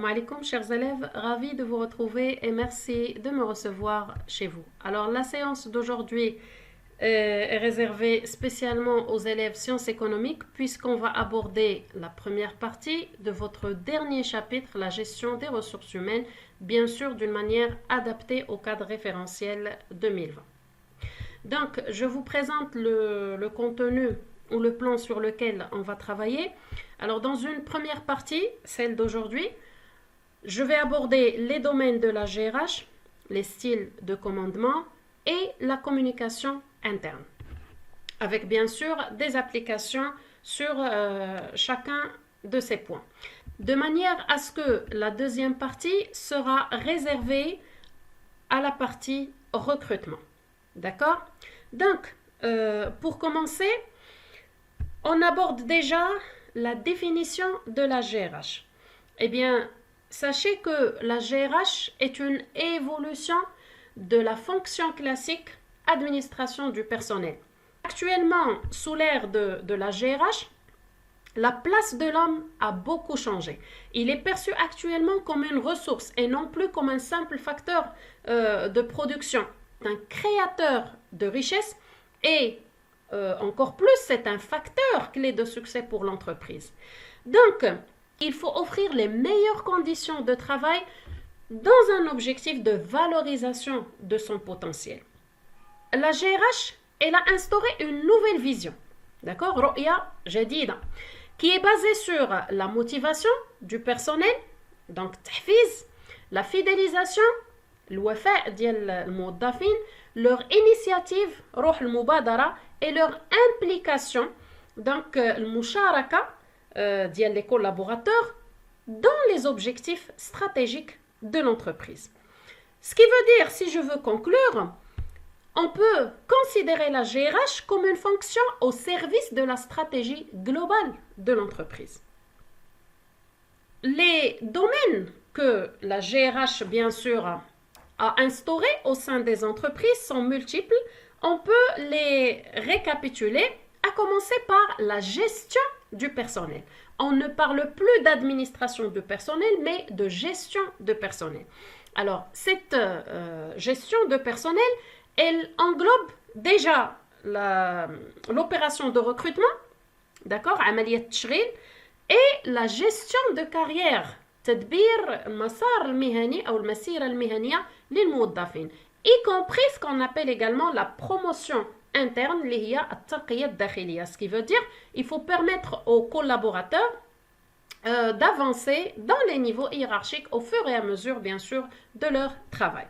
Assalamu alaikum, chers élèves, ravi de vous retrouver et merci de me recevoir chez vous. Alors, la séance d'aujourd'hui est réservée spécialement aux élèves sciences économiques puisqu'on va aborder la première partie de votre dernier chapitre, la gestion des ressources humaines, bien sûr d'une manière adaptée au cadre référentiel 2020. Donc, je vous présente le contenu ou le plan sur lequel on va travailler. Alors, dans une première partie, celle d'aujourd'hui, je vais aborder les domaines de la GRH, les styles de commandement et la communication interne, avec bien sûr des applications sur chacun de ces points, de manière à ce que la deuxième partie sera réservée à la partie recrutement. D'accord? Donc, pour commencer, on aborde déjà la définition de la GRH. Eh bien, sachez que la GRH est une évolution de la fonction classique administration du personnel. Actuellement, sous l'ère de la GRH, la place de l'homme a beaucoup changé. Il est perçu actuellement comme une ressource et non plus comme un simple facteur de production, un créateur de richesse et encore plus, c'est un facteur clé de succès pour l'entreprise. Donc, il faut offrir les meilleures conditions de travail dans un objectif de valorisation de son potentiel. La GRH, elle a instauré une nouvelle vision, d'accord, رؤية جديدة, qui est basée sur la motivation du personnel, donc تحفيز, la fidélisation, الوفاء ديال الموظفين, leur initiative, روح المبادرة, et leur implication, donc المشاركة ديال les collaborateurs dans les objectifs stratégiques de l'entreprise. Ce qui veut dire, si je veux conclure, on peut considérer la GRH comme une fonction au service de la stratégie globale de l'entreprise. Les domaines que la GRH, bien sûr, a instaurés au sein des entreprises sont multiples. On peut les récapituler, à commencer par la gestion du personnel. On ne parle plus d'administration de personnel, mais de gestion de personnel. Alors, cette gestion de personnel, elle englobe déjà l'opération de recrutement, d'accord, عملية تشغيل, et la gestion de carrière, تدبير المسار المهني أو المسيرة المهنية للموظفين, y compris ce qu'on appelle également la promotion interne, اللي هي الترقية الداخلية, ce qui veut dire il faut permettre aux collaborateurs d'avancer dans les niveaux hiérarchiques au fur et à mesure, bien sûr, de leur travail.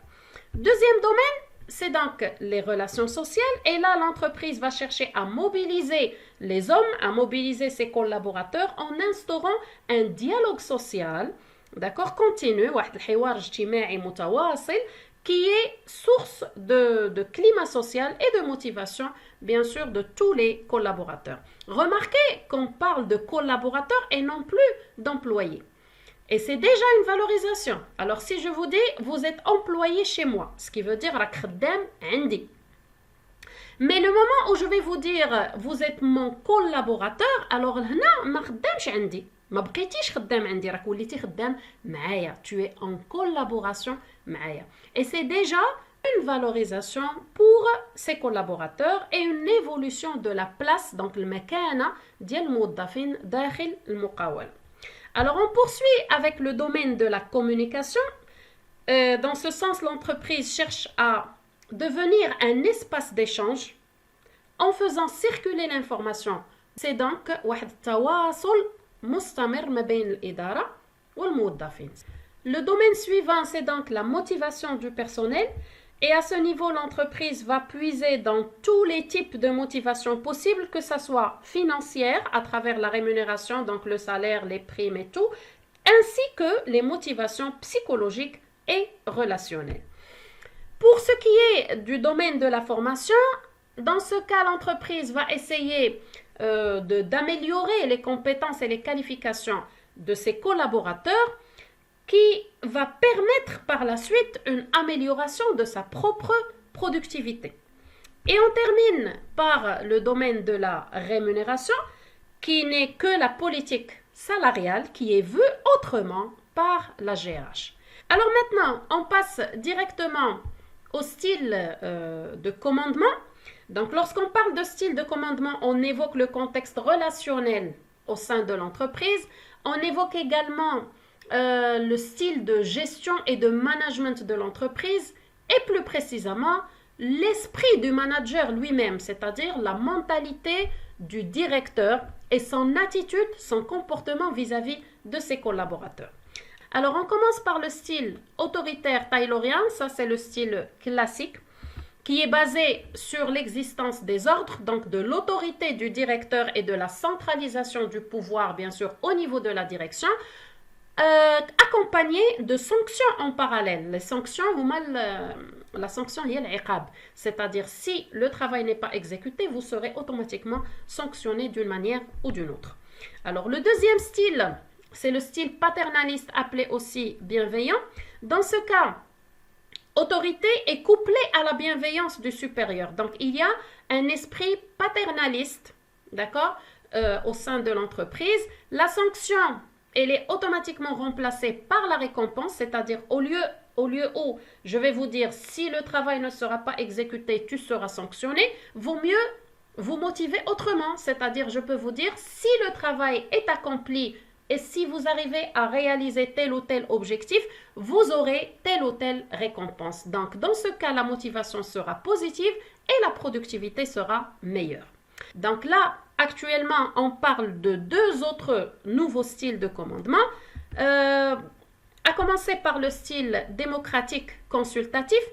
Deuxième domaine, c'est donc les relations sociales, et là l'entreprise va chercher à mobiliser les hommes, à mobiliser ses collaborateurs en instaurant un dialogue social, d'accord, continu, واحد الحوار اجتماعي متواصل, qui est source de climat social et de motivation, bien sûr, de tous les collaborateurs. Remarquez qu'on parle de collaborateurs et non plus d'employés. Et c'est déjà une valorisation. Alors, si je vous dis, vous êtes employé chez moi, ce qui veut dire راك خدام عندي. Mais le moment où je vais vous dire, vous êtes mon collaborateur, alors هنا ما خدامش عندي. ما بقيتيش خدام عندي, راك وليتي خدام معايا. Tu es en collaboration معايا. Et c'est déjà une valorisation pour ses collaborateurs et une évolution de la place, donc المكانة ديال الموظفين داخل المقاولة. Alors on poursuit avec le domaine de la communication. Dans ce sens, l'entreprise cherche à devenir un espace d'échange en faisant circuler l'information. C'est donc واحد التواصل مستمر ما بين الإدارة والموظفين. Le domaine suivant, c'est donc la motivation du personnel. Et à ce niveau, l'entreprise va puiser dans tous les types de motivation possibles, que ce soit financière, à travers la rémunération, donc le salaire, les primes et tout, ainsi que les motivations psychologiques et relationnelles. Pour ce qui est du domaine de la formation, dans ce cas, l'entreprise va essayer d'améliorer les compétences et les qualifications de ses collaborateurs, qui va permettre par la suite une amélioration de sa propre productivité. Et on termine par le domaine de la rémunération, qui n'est que la politique salariale, qui est vue autrement par la GRH. Alors maintenant, on passe directement au style de commandement. Donc, lorsqu'on parle de style de commandement, on évoque le contexte relationnel au sein de l'entreprise. On évoque également le style de gestion et de management de l'entreprise et plus précisément l'esprit du manager lui-même, c'est-à-dire la mentalité du directeur et son attitude, son comportement vis-à-vis de ses collaborateurs. Alors, on commence par le style autoritaire taylorien, ça c'est le style classique, qui est basé sur l'existence des ordres, donc de l'autorité du directeur et de la centralisation du pouvoir, bien sûr, au niveau de la direction, accompagné de sanctions en parallèle. Les sanctions, la sanction est l'iqab, c'est-à-dire si le travail n'est pas exécuté, vous serez automatiquement sanctionné d'une manière ou d'une autre. Alors, le deuxième style, c'est le style paternaliste appelé aussi bienveillant. Dans ce cas, autorité est couplée à la bienveillance du supérieur. Donc, il y a un esprit paternaliste, d'accord, au sein de l'entreprise. La sanction, elle est automatiquement remplacée par la récompense, c'est-à-dire au lieu où je vais vous dire si le travail ne sera pas exécuté, tu seras sanctionné, vaut mieux vous motiver autrement, c'est-à-dire je peux vous dire si le travail est accompli et si vous arrivez à réaliser tel ou tel objectif, vous aurez telle ou telle récompense. Donc, dans ce cas, la motivation sera positive et la productivité sera meilleure. Donc là, actuellement, on parle de deux autres nouveaux styles de commandement. À commencer par le style démocratique consultatif.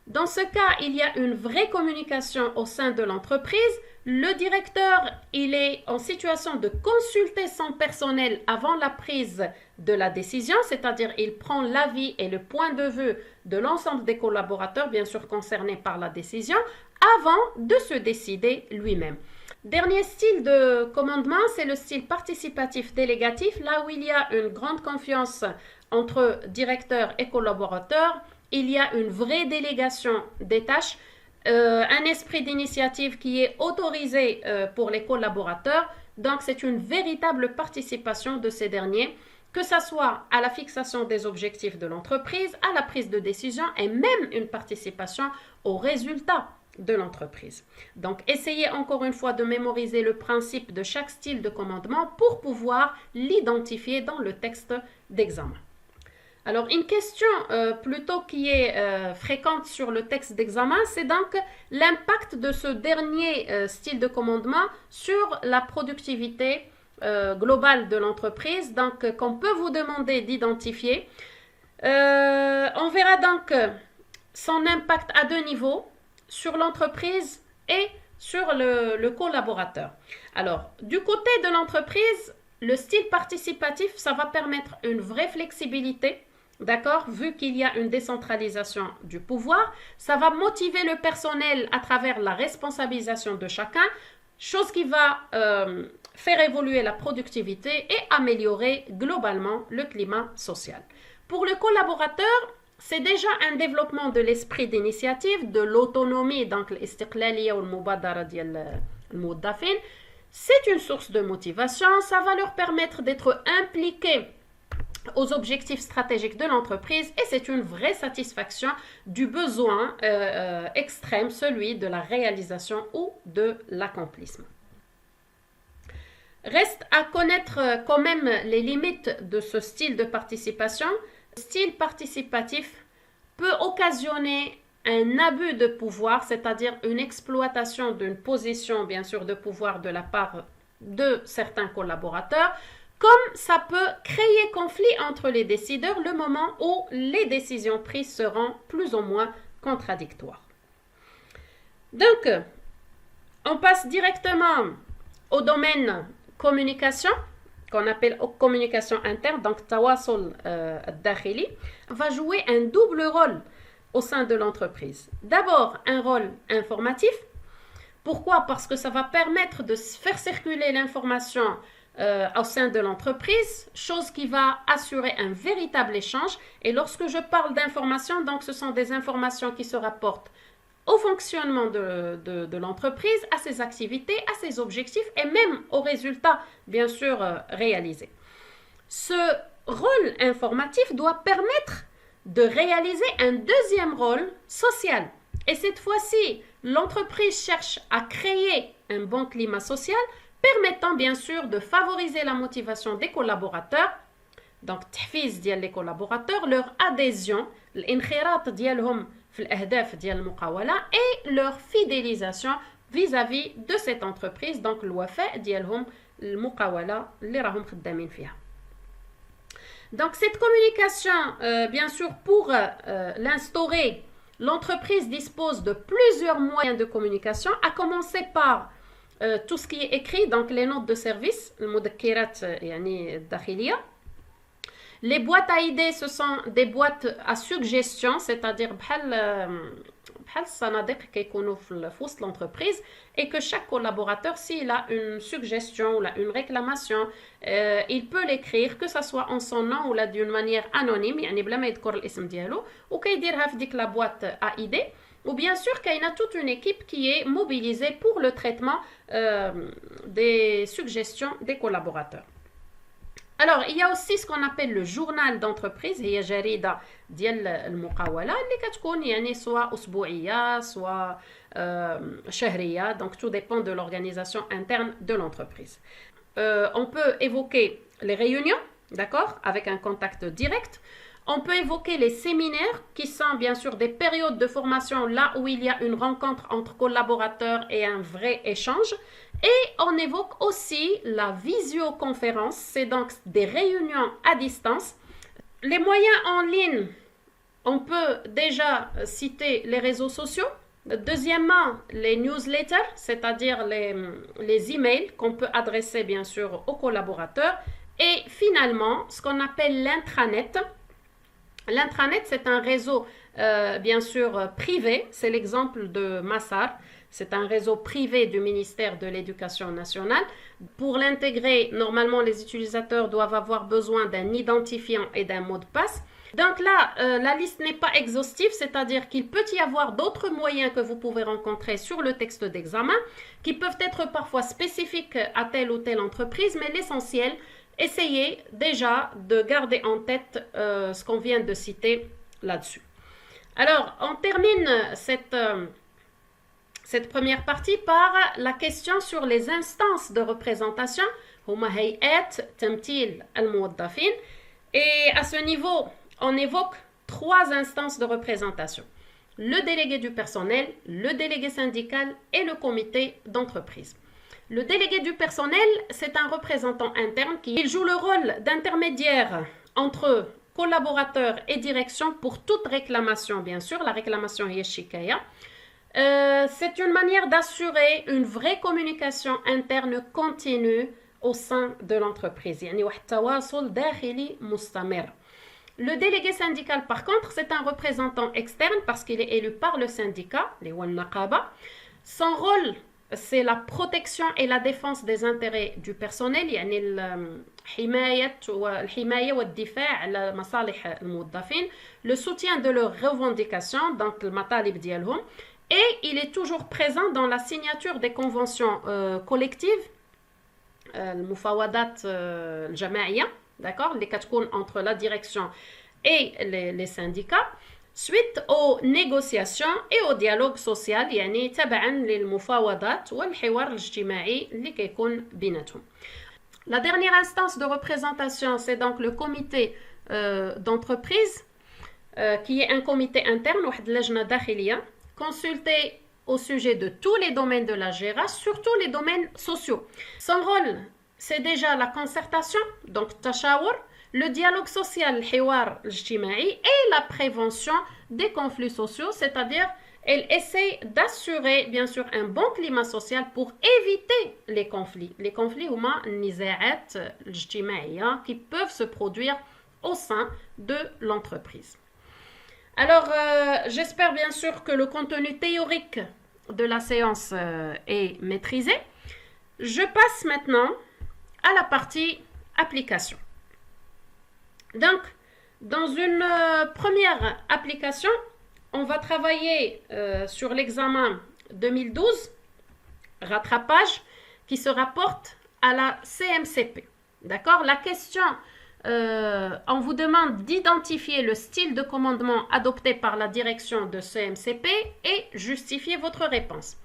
Dans ce cas, il y a une vraie communication au sein de l'entreprise. Le directeur, il est en situation de consulter son personnel avant la prise de la décision, c'est-à-dire il prend l'avis et le point de vue de l'ensemble des collaborateurs, bien sûr concernés par la décision, avant de se décider lui-même. Dernier style de commandement, c'est le style participatif délégatif, là où il y a une grande confiance entre directeur et collaborateur. Il y a une vraie délégation des tâches, un esprit d'initiative qui est autorisé pour les collaborateurs. Donc, c'est une véritable participation de ces derniers, que ce soit à la fixation des objectifs de l'entreprise, à la prise de décision et même une participation aux résultats de l'entreprise. Donc, essayez encore une fois de mémoriser le principe de chaque style de commandement pour pouvoir l'identifier dans le texte d'examen. Alors, une question plutôt qui est fréquente sur le texte d'examen, c'est donc l'impact de ce dernier style de commandement sur la productivité globale de l'entreprise, donc qu'on peut vous demander d'identifier. On verra donc son impact à deux niveaux, sur l'entreprise et sur le collaborateur. Alors, du côté de l'entreprise, le style participatif, ça va permettre une vraie flexibilité. D'accord? Vu qu'il y a une décentralisation du pouvoir, ça va motiver le personnel à travers la responsabilisation de chacun, chose qui va faire évoluer la productivité et améliorer globalement le climat social. Pour le collaborateur, c'est déjà un développement de l'esprit d'initiative, de l'autonomie, donc l'istiqlaliya ou le mubadara diyal al-muwaddafin. C'est une source de motivation, ça va leur permettre d'être impliqués aux objectifs stratégiques de l'entreprise et c'est une vraie satisfaction du besoin extrême, celui de la réalisation ou de l'accomplissement. Reste à connaître quand même les limites de ce style de participation. Le style participatif peut occasionner un abus de pouvoir, c'est-à-dire une exploitation d'une position, bien sûr, de pouvoir de la part de certains collaborateurs, comme ça peut créer conflit entre les décideurs le moment où les décisions prises seront plus ou moins contradictoires. Donc, on passe directement au domaine communication, qu'on appelle communication interne, donc tawasul dakhili, va jouer un double rôle au sein de l'entreprise. D'abord, un rôle informatif. Pourquoi? Parce que ça va permettre de faire circuler l'information au sein de l'entreprise, chose qui va assurer un véritable échange. Et lorsque je parle d'informations, donc ce sont des informations qui se rapportent au fonctionnement de l'entreprise, à ses activités, à ses objectifs et même aux résultats, bien sûr, réalisés. Ce rôle informatif doit permettre de réaliser un deuxième rôle social. Et cette fois-ci, l'entreprise cherche à créer un bon climat social permettant bien sûr de favoriser la motivation des collaborateurs. Donc, تحفيز ديال les collaborateurs, leur adhésion, الانخراط ديالهم في الأهداف ديال المقاولة et leur fidélisation vis-à-vis de cette entreprise. Donc, الوفاء ديالهم المقاولة اللي راهم خدامين فيها. Donc, cette communication, bien sûr, pour l'instaurer, l'entreprise dispose de plusieurs moyens de communication, à commencer par tout ce qui est écrit, donc les notes de service, المذكرات يعني الداخلية. Les boîtes à idées, ce sont des boîtes à suggestions, c'est-à-dire بحال الصناديق كيكونوا في وسط l'entreprise, et que chaque collaborateur, s'il a une suggestion ou une réclamation, il peut l'écrire, que ça soit en son nom ou là d'une manière anonyme, يعني بلا ما يذكر الاسم ديالو, وكيديرها في ديك la boîte à idées. Ou bien sûr qu'il y a toute une équipe qui est mobilisée pour le traitement des suggestions des collaborateurs. Alors, il y a aussi ce qu'on appelle le journal d'entreprise, هي جريدة ديال المقاولة اللي كتكون يعني سواء أسبوعية سواء شهرية, donc tout dépend de l'organisation interne de l'entreprise. On peut évoquer les réunions, d'accord, avec un contact direct. On peut évoquer les séminaires qui sont bien sûr des périodes de formation là où il y a une rencontre entre collaborateurs et un vrai échange. Et on évoque aussi la visioconférence, c'est donc des réunions à distance. Les moyens en ligne, on peut déjà citer les réseaux sociaux. Deuxièmement, les newsletters, c'est-à-dire les emails qu'on peut adresser bien sûr aux collaborateurs. Et finalement, ce qu'on appelle l'intranet. L'intranet, c'est un réseau bien sûr privé, c'est l'exemple de Massar. C'est un réseau privé du ministère de l'Éducation nationale. Pour l'intégrer, normalement, les utilisateurs doivent avoir besoin d'un identifiant et d'un mot de passe. Donc là, la liste n'est pas exhaustive, c'est-à-dire qu'il peut y avoir d'autres moyens que vous pouvez rencontrer sur le texte d'examen, qui peuvent être parfois spécifiques à telle ou telle entreprise, mais l'essentiel, essayez déjà de garder en tête ce qu'on vient de citer là-dessus. Alors, on termine cette première partie par la question sur les instances de représentation. هما هيئات تمثيل الموظفين. Et à ce niveau, on évoque 3 instances de représentation. Le délégué du personnel, le délégué syndical et le comité d'entreprise. Le délégué du personnel, c'est un représentant interne qui joue le rôle d'intermédiaire entre collaborateurs et direction pour toute réclamation, bien sûr. La réclamation est shikaya. C'est une manière d'assurer une vraie communication interne continue au sein de l'entreprise. يعني واحد التواصل داخلي مستمر. Le délégué syndical, par contre, c'est un représentant externe parce qu'il est élu par le syndicat, les Wannaqaba. Son rôle, c'est la protection et la défense des intérêts du personnel, يعني الحماية والدفاع على مصالح الموظفين, le soutien de leurs revendications, donc المطالب ديالهم. Et il est toujours présent dans la signature des conventions collectives, المفاوضات الجماعية, d'accord, اللي كتكون entre la direction et les syndicats, suite aux négociations et au dialogue social, يعني تبعا للمفاوضات والحوار الاجتماعي اللي كيكون بيناتهم. La dernière instance de représentation, c'est donc le comité d'entreprise, qui est un comité interne, واحد اللجنة داخلية, consulté au sujet de tous les domaines de la GERA, surtout les domaines sociaux. Son rôle, c'est déjà la concertation, donc tashawur, le dialogue social, الحوار الاجتماعي, et la prévention des conflits sociaux, c'est-à-dire elle essaie d'assurer bien sûr un bon climat social pour éviter les conflits. Les conflits هما النزاعات الاجتماعية qui peuvent se produire au sein de l'entreprise. Alors, j'espère bien sûr que le contenu théorique de la séance est maîtrisé. Je passe maintenant à la partie application. Donc, dans une première application, on va travailler sur l'examen 2012, rattrapage, qui se rapporte à la CMCP. D'accord? La question on vous demande d'identifier le style de commandement adopté par la direction de CMCP et justifier votre réponse.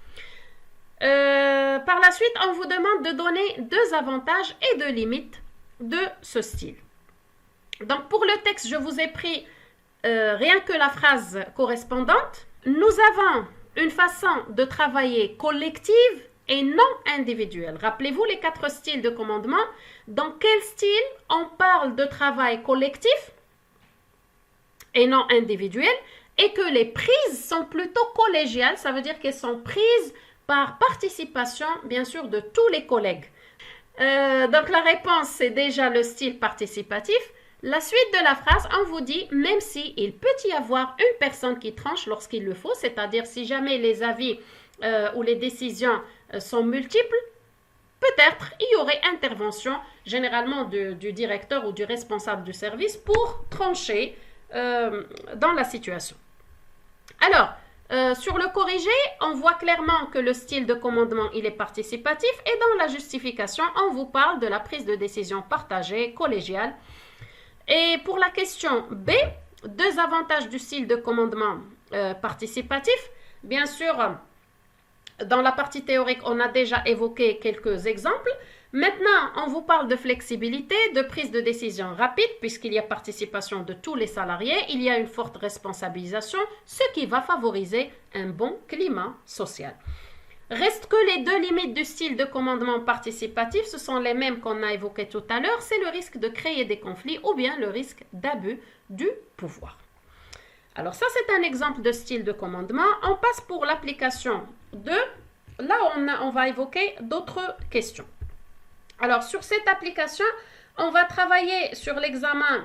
Par la suite, on vous demande de donner 2 avantages et 2 limites de ce style. Donc, pour le texte, je vous ai pris rien que la phrase correspondante. Nous avons une façon de travailler collective et non individuelle. Rappelez-vous les 4 styles de commandement. Dans quel style on parle de travail collectif et non individuel et que les prises sont plutôt collégiales, ça veut dire qu'elles sont prises par participation, bien sûr, de tous les collègues. Donc, la réponse, c'est déjà le style participatif. La suite de la phrase, on vous dit, même si il peut y avoir une personne qui tranche lorsqu'il le faut, c'est-à-dire si jamais les avis ou les décisions sont multiples, peut-être il y aurait intervention généralement du directeur ou du responsable du service pour trancher dans la situation. Alors, sur le corrigé, on voit clairement que le style de commandement, il est participatif et dans la justification, on vous parle de la prise de décision partagée, collégiale. Et pour la question B, 2 avantages du style de commandement participatif. Bien sûr, dans la partie théorique, on a déjà évoqué quelques exemples. Maintenant, on vous parle de flexibilité, de prise de décision rapide, puisqu'il y a participation de tous les salariés, il y a une forte responsabilisation, ce qui va favoriser un bon climat social. Reste que les 2 limites du style de commandement participatif, ce sont les mêmes qu'on a évoquées tout à l'heure, c'est le risque de créer des conflits ou bien le risque d'abus du pouvoir. Alors ça, c'est un exemple de style de commandement. On passe pour l'application 2. Là, on va évoquer d'autres questions. Alors, sur cette application, on va travailler sur l'examen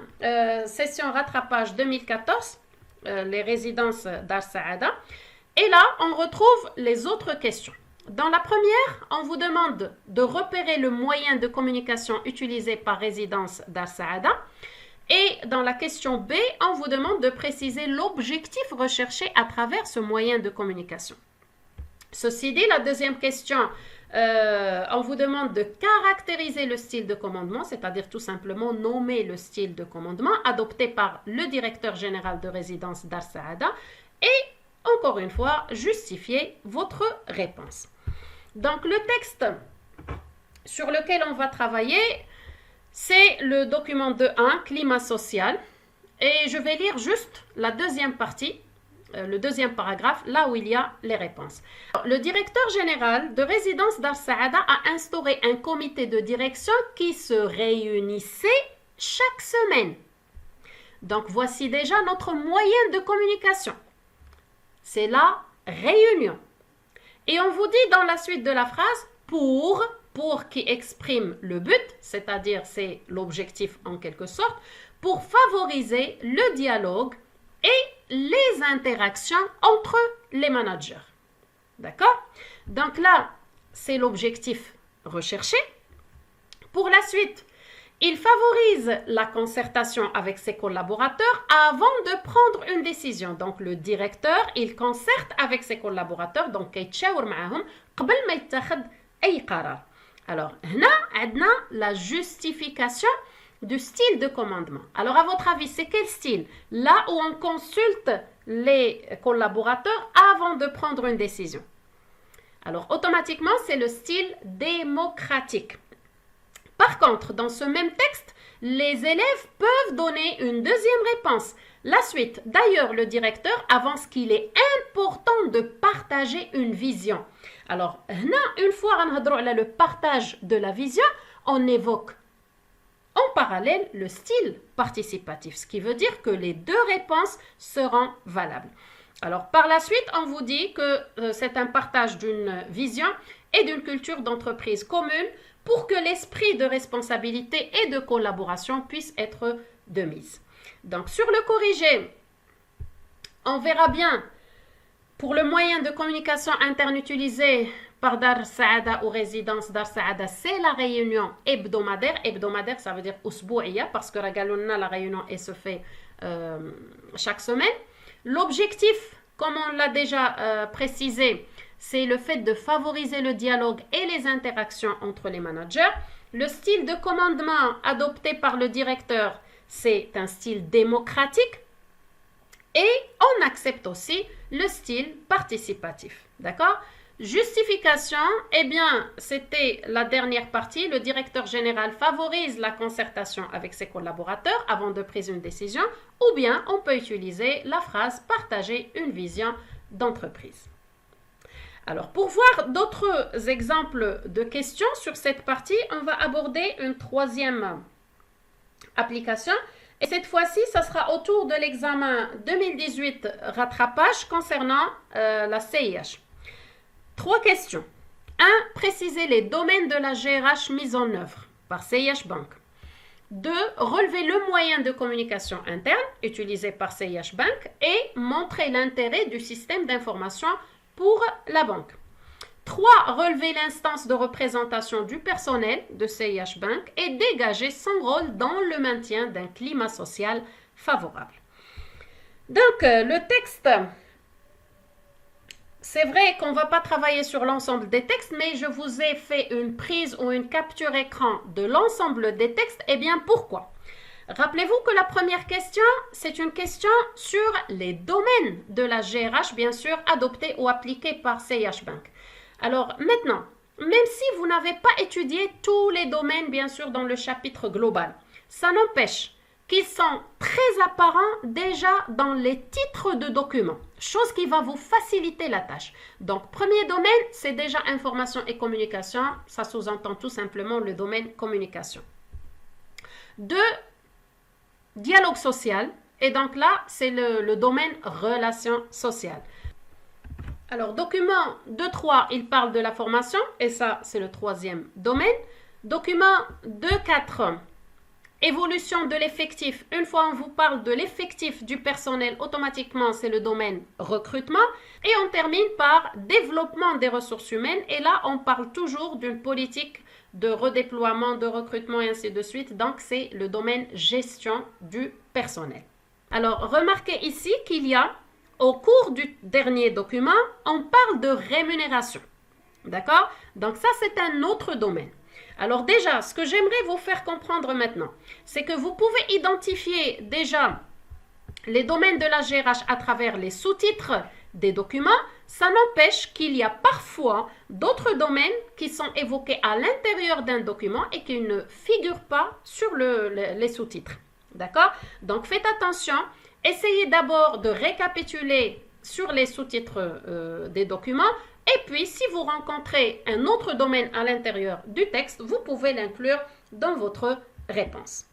session rattrapage 2014, les résidences Dar Saada. Et là, on retrouve les autres questions. Dans la première, on vous demande de repérer le moyen de communication utilisé par résidence Dar Saada. Et dans la question B, on vous demande de préciser l'objectif recherché à travers ce moyen de communication. Ceci dit, la deuxième question, on vous demande de caractériser le style de commandement, c'est-à-dire tout simplement nommer le style de commandement adopté par le directeur général de résidence Dar Saada et, encore une fois, justifier votre réponse. Donc, le texte sur lequel on va travailler, c'est le document 2.1, climat social. Et je vais lire juste la deuxième partie, le deuxième paragraphe, là où il y a les réponses. Le directeur général de résidence Dar Saada a instauré un comité de direction qui se réunissait chaque semaine. Donc, voici déjà notre moyen de communication. C'est la réunion. Et on vous dit dans la suite de la phrase, pour qui exprime le but, c'est-à-dire c'est l'objectif en quelque sorte, pour favoriser le dialogue et les interactions entre les managers. D'accord? Donc là, c'est l'objectif recherché. Pour la suite, il favorise la concertation avec ses collaborateurs avant de prendre une décision. Donc, le directeur, il concerte avec ses collaborateurs. Donc, يتشاور معهم قبل ما يتخذ أي قرار. Alors, هنا عندنا la justification du style de commandement. Alors, à votre avis, c'est quel style? Là où on consulte les collaborateurs avant de prendre une décision. Alors, automatiquement, c'est le style démocratique. Par contre, dans ce même texte, les élèves peuvent donner une deuxième réponse. La suite, d'ailleurs, le directeur avance qu'il est important de partager une vision. Alors, une fois qu'on a le partage de la vision, on évoque en parallèle le style participatif, ce qui veut dire que les 2 réponses seront valables. Alors, par la suite, on vous dit que c'est un partage d'une vision et d'une culture d'entreprise commune pour que l'esprit de responsabilité et de collaboration puisse être de mise. Donc, sur le corrigé, on verra bien pour le moyen de communication interne utilisé par Dar Saada ou résidence Dar Saada, c'est la réunion hebdomadaire. Hebdomadaire, ça veut dire usbou'ia parce que la réunion se fait chaque semaine. L'objectif, comme on l'a déjà précisé, c'est le fait de favoriser le dialogue et les interactions entre les managers. Le style de commandement adopté par le directeur, c'est un style démocratique. Et on accepte aussi le style participatif. D'accord? Justification, eh bien, c'était la dernière partie. Le directeur général favorise la concertation avec ses collaborateurs avant de prendre une décision. Ou bien, on peut utiliser la phrase « partager une vision d'entreprise ». Alors, pour voir d'autres exemples de questions sur cette partie, on va aborder une troisième application. Et cette fois-ci, ça sera autour de l'examen 2018 rattrapage concernant la CIH. 3 questions. 1. Préciser les domaines de la GRH mis en œuvre par CIH Bank. 2. Relever le moyen de communication interne utilisé par CIH Bank et montrer l'intérêt du système d'information pour la banque. 3. Relever l'instance de représentation du personnel de CIH Bank et dégager son rôle dans le maintien d'un climat social favorable. Donc, le texte, c'est vrai qu'on ne va pas travailler sur l'ensemble des textes, mais je vous ai fait une prise ou une capture écran de l'ensemble des textes. Eh bien, pourquoi? Rappelez-vous que la première question, c'est une question sur les domaines de la GRH, bien sûr, adoptés ou appliqués par CIH Bank. Alors maintenant, même si vous n'avez pas étudié tous les domaines, bien sûr, dans le chapitre global, ça n'empêche qu'ils sont très apparents déjà dans les titres de documents, chose qui va vous faciliter la tâche. Donc, premier domaine, c'est déjà information et communication, ça sous-entend tout simplement le domaine communication. 2, dialogue social, et donc là, c'est le domaine relations sociales. Alors, document 2.3, il parle de la formation, et ça, c'est le troisième domaine. Document 2.4, évolution de l'effectif. Une fois on vous parle de l'effectif du personnel, automatiquement, c'est le domaine recrutement. Et on termine par développement des ressources humaines. Et là, on parle toujours d'une politique de redéploiement, de recrutement, et ainsi de suite. Donc, c'est le domaine gestion du personnel. Alors, remarquez ici qu'il y a au cours du dernier document, on parle de rémunération. D'accord? Donc ça, c'est un autre domaine. Alors déjà, ce que j'aimerais vous faire comprendre maintenant, c'est que vous pouvez identifier déjà les domaines de la GRH à travers les sous-titres des documents. Ça n'empêche qu'il y a parfois d'autres domaines qui sont évoqués à l'intérieur d'un document et qui ne figurent pas sur les sous-titres. D'accord? Donc faites attention. Essayez d'abord de récapituler sur les sous-titres des documents et puis si vous rencontrez un autre domaine à l'intérieur du texte, vous pouvez l'inclure dans votre réponse.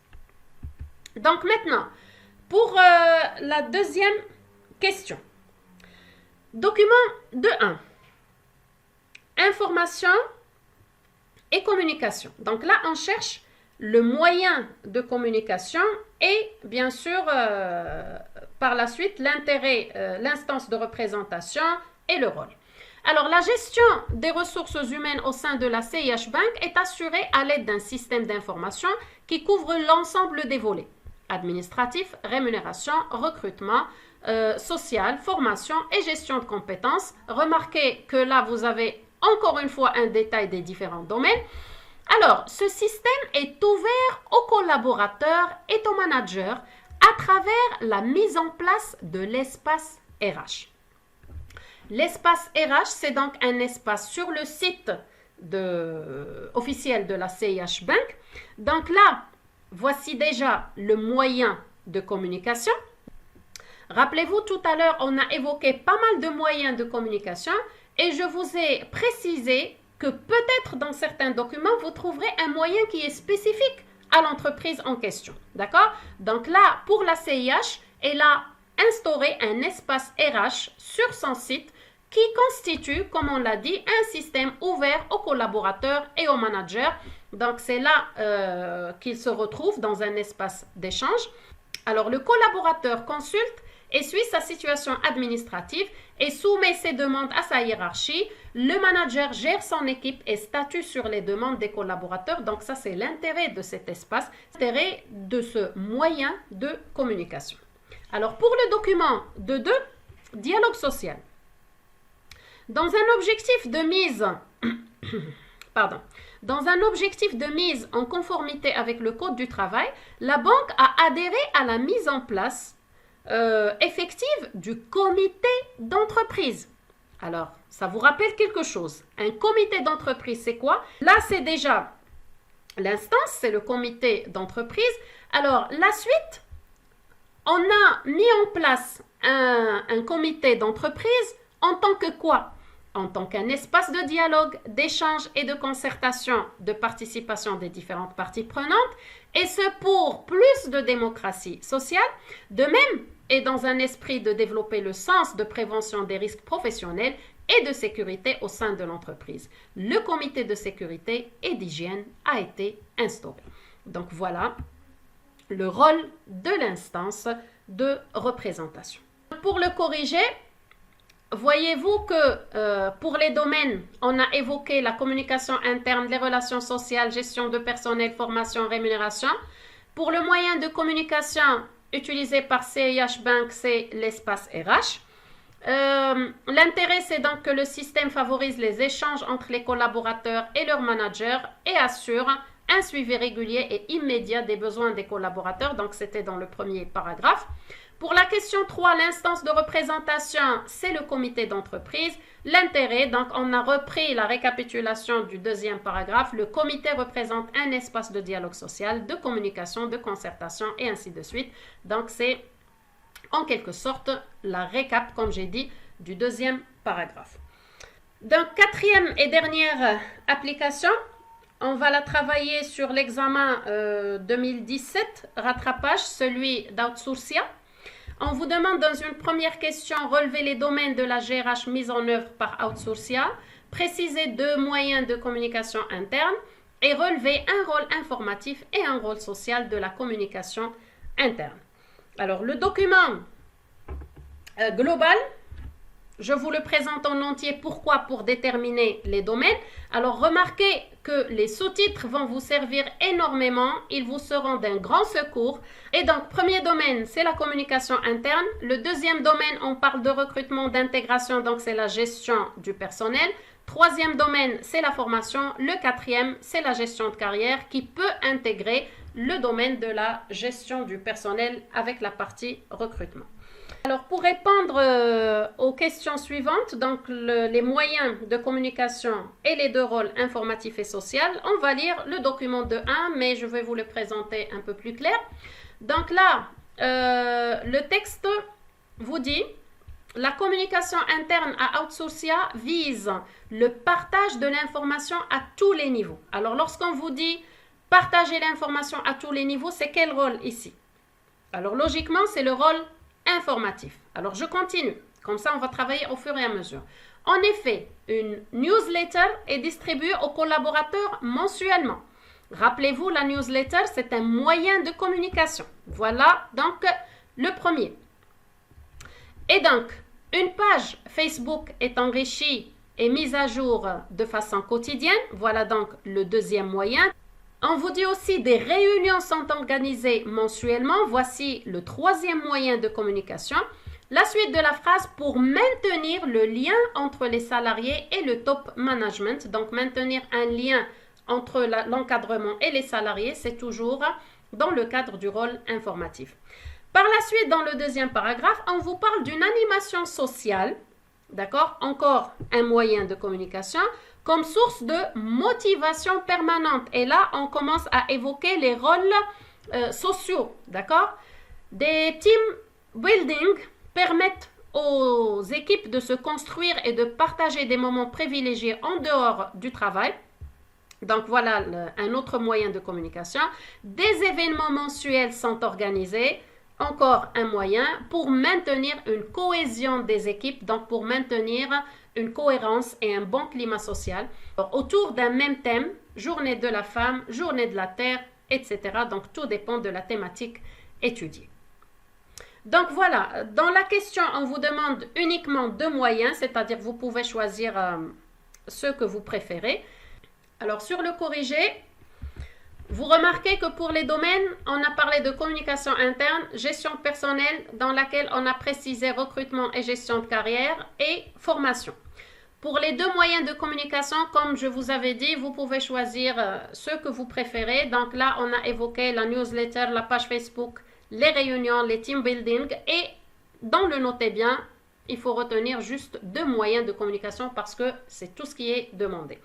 Donc maintenant, pour la deuxième question. Document 2.1. Information et communication. Donc là, on cherche le moyen de communication et bien sûr par la suite l'intérêt, l'instance de représentation et le rôle. Alors la gestion des ressources humaines au sein de la CIH Bank est assurée à l'aide d'un système d'information qui couvre l'ensemble des volets administratif, rémunération, recrutement, social, formation et gestion de compétences. Remarquez que là vous avez encore une fois un détail des différents domaines. Alors, ce système est ouvert aux collaborateurs et aux managers à travers la mise en place de l'espace RH. L'espace RH, c'est donc un espace sur le site officiel de la CIH Bank. Donc là, voici déjà le moyen de communication. Rappelez-vous, tout à l'heure, on a évoqué pas mal de moyens de communication et je vous ai précisé que peut-être dans certains documents, vous trouverez un moyen qui est spécifique à l'entreprise en question. D'accord? Donc là, pour la CIH, elle a instauré un espace RH sur son site qui constitue, comme on l'a dit, un système ouvert aux collaborateurs et aux managers. Donc c'est là qu'ils se retrouvent dans un espace d'échange. Alors le collaborateur consulte et suit sa situation administrative et soumet ses demandes à sa hiérarchie. Le manager gère son équipe et statue sur les demandes des collaborateurs. Donc ça, c'est l'intérêt de cet espace, l'intérêt de ce moyen de communication. Alors pour le document de 2, dialogue social. Dans un objectif de mise Pardon. Dans un objectif de mise en conformité avec le Code du travail, la banque a adhéré à la mise en place effective du comité d'entreprise. Alors, ça vous rappelle quelque chose. Un comité d'entreprise, c'est quoi? Là, c'est déjà l'instance, c'est le comité d'entreprise. Alors, la suite, on a mis en place un comité d'entreprise en tant que quoi? En tant qu'un espace de dialogue, d'échange et de concertation, de participation des différentes parties prenantes, et ce pour plus de démocratie sociale. De même, et dans un esprit de développer le sens de prévention des risques professionnels et de sécurité au sein de l'entreprise. Le comité de sécurité et d'hygiène a été instauré. Donc voilà le rôle de l'instance de représentation. Pour le corriger, voyez-vous que pour les domaines, on a évoqué la communication interne, les relations sociales, gestion de personnel, formation, rémunération. Pour le moyen de communication utilisé par CIH Bank, c'est l'espace RH. L'intérêt, c'est donc que le système favorise les échanges entre les collaborateurs et leurs managers et assure un suivi régulier et immédiat des besoins des collaborateurs. Donc, c'était dans le premier paragraphe. Pour la question 3, l'instance de représentation, c'est le comité d'entreprise. L'intérêt, donc on a repris la récapitulation du deuxième paragraphe. Le comité représente un espace de dialogue social, de communication, de concertation et ainsi de suite. Donc c'est en quelque sorte la récap, comme j'ai dit, du deuxième paragraphe. Donc quatrième et dernière application, on va la travailler sur l'examen 2017, rattrapage, celui d'Outsourcia. On vous demande dans une première question, relever les domaines de la GRH mise en œuvre par Outsourcia, préciser 2 moyens de communication interne et relever un rôle informatif et un rôle social de la communication interne. Alors, le document global, je vous le présente en entier. Pourquoi? Pour déterminer les domaines. Alors, remarquez que les sous-titres vont vous servir énormément. Ils vous seront d'un grand secours. Et donc, premier domaine, c'est la communication interne. Le deuxième domaine, on parle de recrutement, d'intégration. Donc, c'est la gestion du personnel. Troisième domaine, c'est la formation. Le quatrième, c'est la gestion de carrière qui peut intégrer le domaine de la gestion du personnel avec la partie recrutement. Alors, pour répondre aux questions suivantes, donc les moyens de communication et les 2 rôles informatif et social, on va lire le document de 1, mais je vais vous le présenter un peu plus clair. Donc là, le texte vous dit, la communication interne à Outsourcia vise le partage de l'information à tous les niveaux. Alors, lorsqu'on vous dit partager l'information à tous les niveaux, c'est quel rôle ici? Alors, logiquement, c'est le rôle informatif. Alors, je continue. Comme ça, on va travailler au fur et à mesure. En effet, une newsletter est distribuée aux collaborateurs mensuellement. Rappelez-vous, la newsletter, c'est un moyen de communication. Voilà donc le premier. Et donc, une page Facebook est enrichie et mise à jour de façon quotidienne. Voilà donc le deuxième moyen. On vous dit aussi des réunions sont organisées mensuellement. Voici le troisième moyen de communication. La suite de la phrase pour maintenir le lien entre les salariés et le top management. Donc maintenir un lien entre l'encadrement et les salariés, c'est toujours dans le cadre du rôle informatif. Par la suite, dans le deuxième paragraphe, on vous parle d'une animation sociale. D'accord? Encore un moyen de communication comme source de motivation permanente. Et là, on commence à évoquer les rôles sociaux. D'accord? Des team building permettent aux équipes de se construire et de partager des moments privilégiés en dehors du travail. Donc voilà un autre moyen de communication. Des événements mensuels sont organisés. Encore un moyen pour maintenir une cohésion des équipes, donc pour maintenir une cohérence et un bon climat social autour d'un même thème, journée de la femme, journée de la terre, etc. Donc tout dépend de la thématique étudiée. Donc voilà, dans la question, on vous demande uniquement 2 moyens, c'est-à-dire vous pouvez choisir ceux que vous préférez. Alors sur le corrigé, vous remarquez que pour les domaines, on a parlé de communication interne, gestion personnelle, dans laquelle on a précisé recrutement et gestion de carrière et formation. Pour les deux moyens de communication, comme je vous avais dit, vous pouvez choisir ceux que vous préférez. Donc là, on a évoqué la newsletter, la page Facebook, les réunions, les team building. Et dans le notez bien, il faut retenir juste deux moyens de communication parce que c'est tout ce qui est demandé.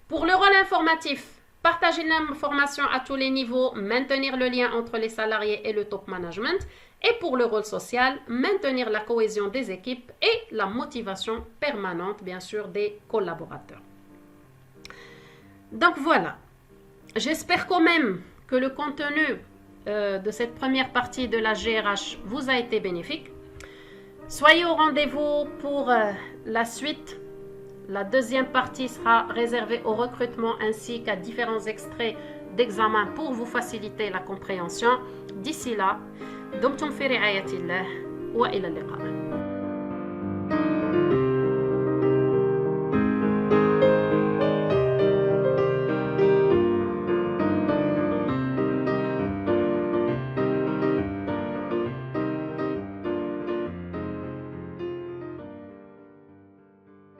Pour le rôle informatif, partager l'information à tous les niveaux, maintenir le lien entre les salariés et le top management. Et pour le rôle social, maintenir la cohésion des équipes et la motivation permanente, bien sûr, des collaborateurs. Donc voilà, j'espère quand même que le contenu de cette première partie de la GRH vous a été bénéfique. Soyez au rendez-vous pour la suite. La deuxième partie sera réservée au recrutement ainsi qu'à différents extraits d'examen pour vous faciliter la compréhension. D'ici là, دمتم في رعاية الله وإلى اللقاء.